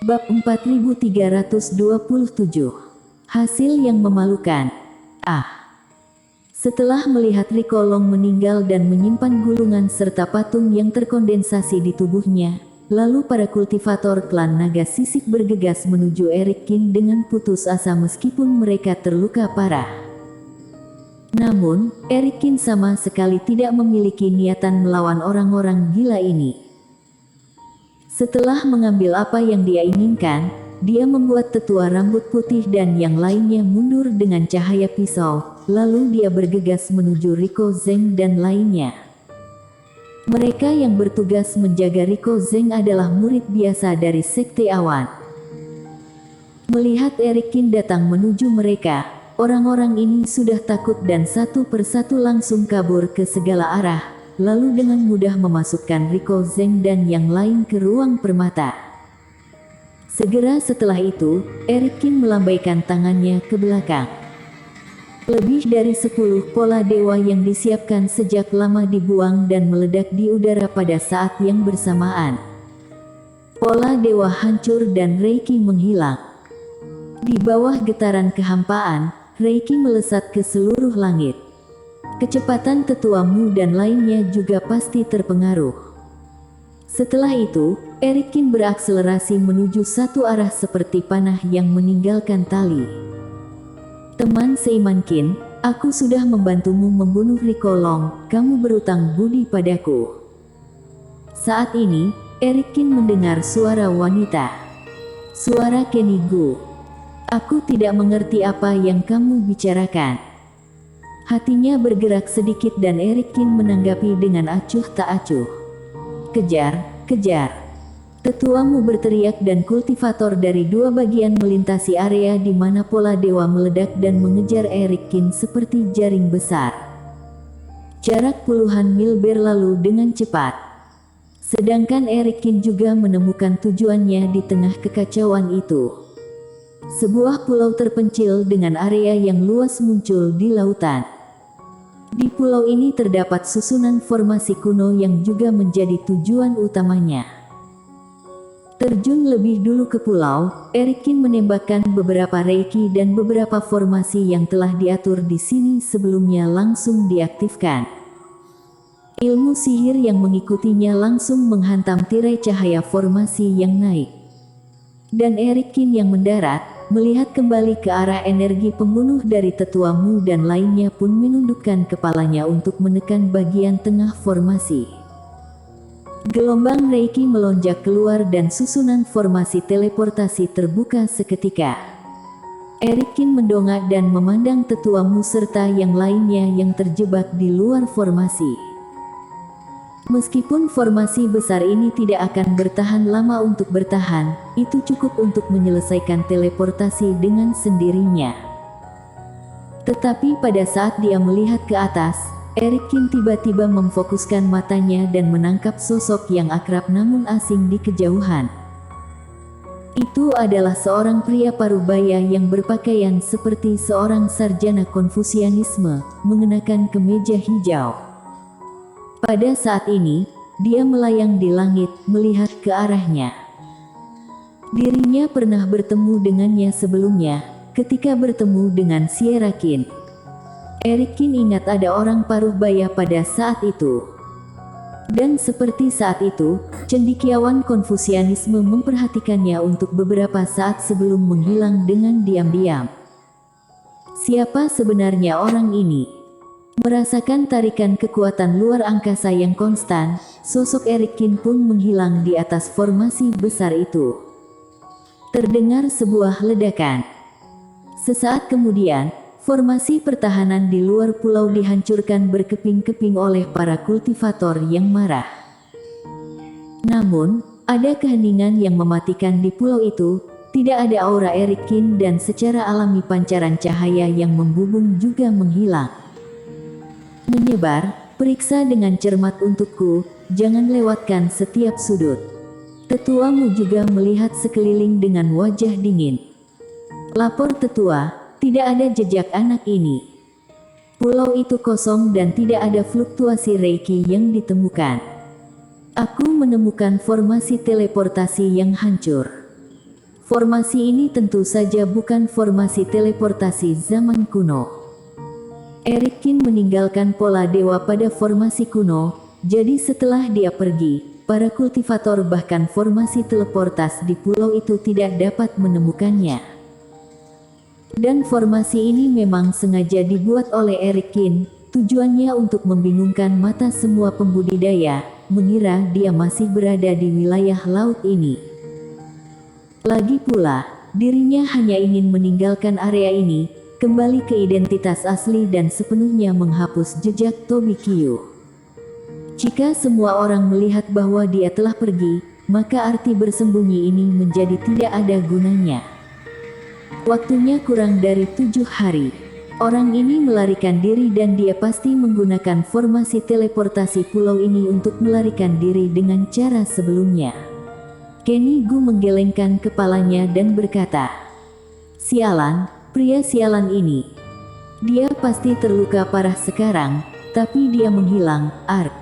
Bab 4327. Hasil yang memalukan. Setelah melihat Rico Long meninggal dan menyimpan gulungan serta patung yang terkondensasi di tubuhnya, lalu para kultivator klan naga sisik bergegas menuju Eric Kin dengan putus asa meskipun mereka terluka parah. Namun, Eric Kin sama sekali tidak memiliki niatan melawan orang-orang gila ini. Setelah mengambil apa yang dia inginkan, dia membuat tetua rambut putih dan yang lainnya mundur dengan cahaya pisau, lalu dia bergegas menuju Rico Zeng dan lainnya. Mereka yang bertugas menjaga Rico Zeng adalah murid biasa dari Sekte Awan. Melihat Eric Kin datang menuju mereka, orang-orang ini sudah takut dan satu persatu langsung kabur ke segala arah, lalu dengan mudah memasukkan Rico Zeng dan yang lain ke ruang permata. Segera setelah itu, Eric Kin melambaikan tangannya ke belakang. Lebih dari 10 pola dewa yang disiapkan sejak lama dibuang dan meledak di udara pada saat yang bersamaan. Pola dewa hancur dan Reiki menghilang. Di bawah getaran kehampaan, Reiki melesat ke seluruh langit. Kecepatan tetuamu dan lainnya juga pasti terpengaruh. Setelah itu, Eric Kin berakselerasi menuju satu arah seperti panah yang meninggalkan tali. Teman seiman Kin, aku sudah membantumu membunuh Rico Long, kamu berutang budi padaku. Saat ini, Eric Kin mendengar suara wanita. Suara Kenny Gu. Aku tidak mengerti apa yang kamu bicarakan. Hatinya bergerak sedikit dan Eric Kin menanggapi dengan acuh tak acuh. Kejar, kejar. Tetuamu berteriak dan kultivator dari dua bagian melintasi area di mana pola dewa meledak dan mengejar Eric Kin seperti jaring besar. Jarak puluhan mil berlalu dengan cepat. Sedangkan Eric Kin juga menemukan tujuannya di tengah kekacauan itu. Sebuah pulau terpencil dengan area yang luas muncul di lautan. Di pulau ini terdapat susunan formasi kuno yang juga menjadi tujuan utamanya. Terjun lebih dulu ke pulau, Eric Kin menembakkan beberapa reiki dan beberapa formasi yang telah diatur di sini sebelumnya langsung diaktifkan. Ilmu sihir yang mengikutinya langsung menghantam tirai cahaya formasi yang naik. Dan Eric Kin yang mendarat, melihat kembali ke arah energi pembunuh dari tetuamu dan lainnya pun menundukkan kepalanya untuk menekan bagian tengah formasi. Gelombang Reiki melonjak keluar dan susunan formasi teleportasi terbuka seketika. Eric Kin mendongak dan memandang tetuamu serta yang lainnya yang terjebak di luar formasi. Meskipun formasi besar ini tidak akan bertahan lama untuk bertahan, itu cukup untuk menyelesaikan teleportasi dengan sendirinya. Tetapi pada saat dia melihat ke atas, Eric Kin tiba-tiba memfokuskan matanya dan menangkap sosok yang akrab namun asing di kejauhan. Itu adalah seorang pria parubaya yang berpakaian seperti seorang sarjana Konfusianisme, mengenakan kemeja hijau. Pada saat ini, dia melayang di langit, melihat ke arahnya. Dirinya pernah bertemu dengannya sebelumnya, ketika bertemu dengan Sierra Kin. Eric Kin ingat ada orang parubaya pada saat itu. Dan seperti saat itu, cendekiawan Konfusianisme memperhatikannya untuk beberapa saat sebelum menghilang dengan diam-diam. Siapa sebenarnya orang ini? Merasakan tarikan kekuatan luar angkasa yang konstan, sosok Eric Kin pun menghilang di atas formasi besar itu. Terdengar sebuah ledakan. Sesaat kemudian, formasi pertahanan di luar pulau dihancurkan berkeping-keping oleh para kultivator yang marah. Namun, ada keheningan yang mematikan di pulau itu, tidak ada aura Eric Kin dan secara alami pancaran cahaya yang membubung juga menghilang. Menyebar, periksa dengan cermat untukku, jangan lewatkan setiap sudut. Tetuamu juga melihat sekeliling dengan wajah dingin. Lapor tetua, tidak ada jejak anak ini. Pulau itu kosong dan tidak ada fluktuasi Reiki yang ditemukan. Aku menemukan formasi teleportasi yang hancur. Formasi ini tentu saja bukan formasi teleportasi zaman kuno. Eric Kin meninggalkan pola dewa pada formasi kuno, jadi setelah dia pergi, para kultivator bahkan formasi teleportasi di pulau itu tidak dapat menemukannya. Dan formasi ini memang sengaja dibuat oleh Eric Kin, tujuannya untuk membingungkan mata semua pembudidaya, mengira dia masih berada di wilayah laut ini. Lagi pula, dirinya hanya ingin meninggalkan area ini, kembali ke identitas asli dan sepenuhnya menghapus jejak Tobi Qiu. Jika semua orang melihat bahwa dia telah pergi, maka arti bersembunyi ini menjadi tidak ada gunanya. Waktunya kurang dari 7 hari. Orang ini melarikan diri dan dia pasti menggunakan formasi teleportasi pulau ini untuk melarikan diri dengan cara sebelumnya. Kenny Gu menggelengkan kepalanya dan berkata, "Sialan, pria sialan ini. Dia pasti terluka parah sekarang, tapi dia menghilang, Ark.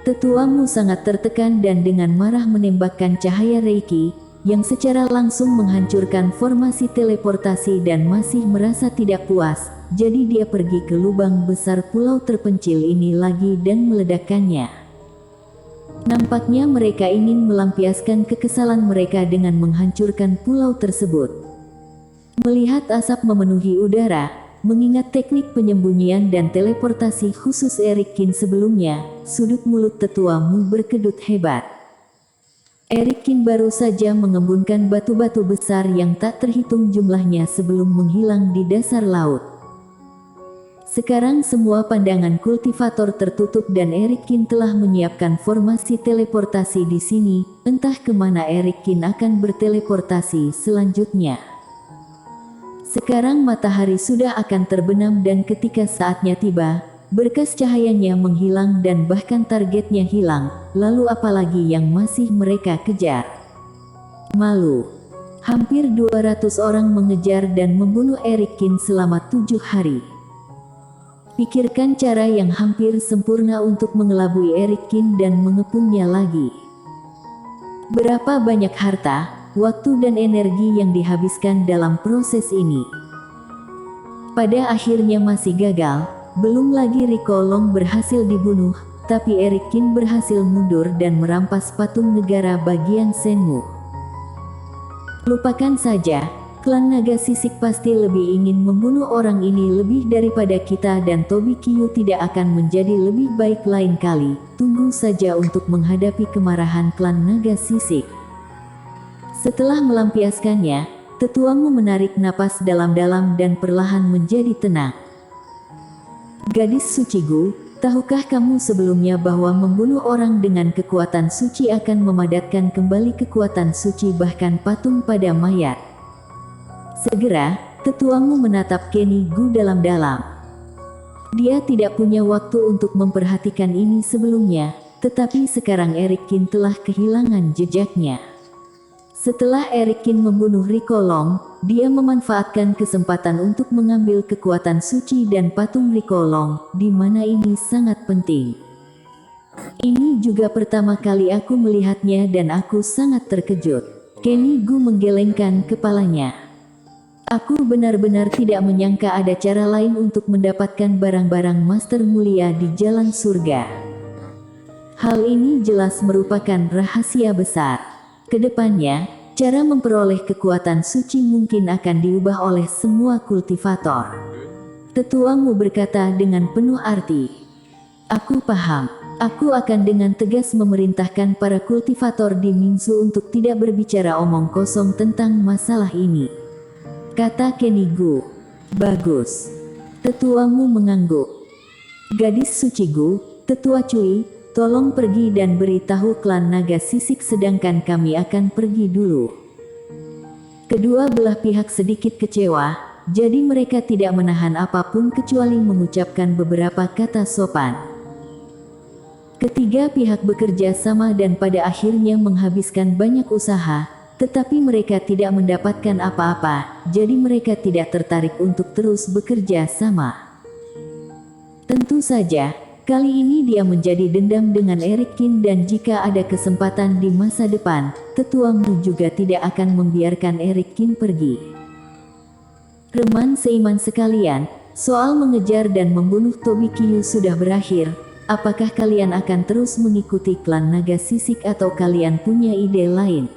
Tetuamu sangat tertekan dan dengan marah menembakkan cahaya Reiki, yang secara langsung menghancurkan formasi teleportasi dan masih merasa tidak puas, jadi dia pergi ke lubang besar pulau terpencil ini lagi dan meledakkannya. Nampaknya mereka ingin melampiaskan kekesalan mereka dengan menghancurkan pulau tersebut. Melihat asap memenuhi udara, mengingat teknik penyembunyian dan teleportasi khusus Eric Kin sebelumnya, sudut mulut tetuamu berkedut hebat. Eric Kin baru saja mengembunkan batu-batu besar yang tak terhitung jumlahnya sebelum menghilang di dasar laut. Sekarang semua pandangan kultivator tertutup dan Eric Kin telah menyiapkan formasi teleportasi di sini, entah kemana Eric Kin akan berteleportasi selanjutnya. Sekarang matahari sudah akan terbenam dan ketika saatnya tiba, berkas cahayanya menghilang dan bahkan targetnya hilang, lalu apalagi yang masih mereka kejar? Malu. Hampir 200 orang mengejar dan membunuh Eric Kin selama 7 hari. Pikirkan cara yang hampir sempurna untuk mengelabui Eric Kin dan mengepungnya lagi. Berapa banyak harta, waktu dan energi yang dihabiskan dalam proses ini. Pada akhirnya masih gagal, belum lagi Rico Long berhasil dibunuh, tapi Eric Kin berhasil mundur dan merampas patung negara bagian Shenmue. Lupakan saja. Klan Naga Sisik pasti lebih ingin membunuh orang ini lebih daripada kita dan Tobi Qiu tidak akan menjadi lebih baik lain kali. Tunggu saja untuk menghadapi kemarahan klan Naga Sisik. Setelah melampiaskannya, tetuamu menarik napas dalam-dalam dan perlahan menjadi tenang. Gadis Suci Gu, tahukah kamu sebelumnya bahwa membunuh orang dengan kekuatan suci akan memadatkan kembali kekuatan suci bahkan patung pada mayat? Segera, tetuamu menatap Kenny Gu dalam-dalam. Dia tidak punya waktu untuk memperhatikan ini sebelumnya, tetapi sekarang Eric Kin telah kehilangan jejaknya. Setelah Eric Kin membunuh Rico Long, dia memanfaatkan kesempatan untuk mengambil kekuatan suci dan patung Rico Long, di mana ini sangat penting. Ini juga pertama kali aku melihatnya dan aku sangat terkejut. Kenny Gu menggelengkan kepalanya. Aku benar-benar tidak menyangka ada cara lain untuk mendapatkan barang-barang master mulia di jalan surga. Hal ini jelas merupakan rahasia besar. Kedepannya, cara memperoleh kekuatan suci mungkin akan diubah oleh semua kultivator. Tetuamu berkata dengan penuh arti. Aku paham. Aku akan dengan tegas memerintahkan para kultivator di Mingsu untuk tidak berbicara omong kosong tentang masalah ini. Kata Kenny Gu. Bagus. Tetuamu mengangguk. Gadis Suci Gu, Tetua Cui, tolong pergi dan beritahu klan Naga Sisik sedangkan kami akan pergi dulu. Kedua belah pihak sedikit kecewa, jadi mereka tidak menahan apapun kecuali mengucapkan beberapa kata sopan. Ketiga pihak bekerja sama dan pada akhirnya menghabiskan banyak usaha, tetapi mereka tidak mendapatkan apa-apa, jadi mereka tidak tertarik untuk terus bekerja sama. Tentu saja, Kali ini dia menjadi dendam dengan Erik Kin dan jika ada kesempatan di masa depan, Tetua Mu juga tidak akan membiarkan Erik Kin pergi. Reman seiman sekalian, soal mengejar dan membunuh Tobi Kyu sudah berakhir. Apakah kalian akan terus mengikuti klan naga sisik atau kalian punya ide lain?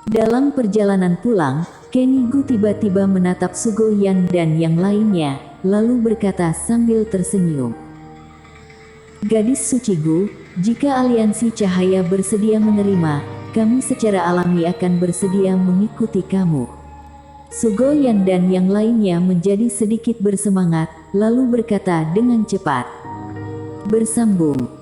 Dalam perjalanan pulang, Kenigu tiba-tiba menatap Sugoyan dan yang lainnya, lalu berkata sambil tersenyum. Gadis Sucigu, jika aliansi cahaya bersedia menerima, kami secara alami akan bersedia mengikuti kamu. Sugoyan dan yang lainnya menjadi sedikit bersemangat, lalu berkata dengan cepat. Bersambung.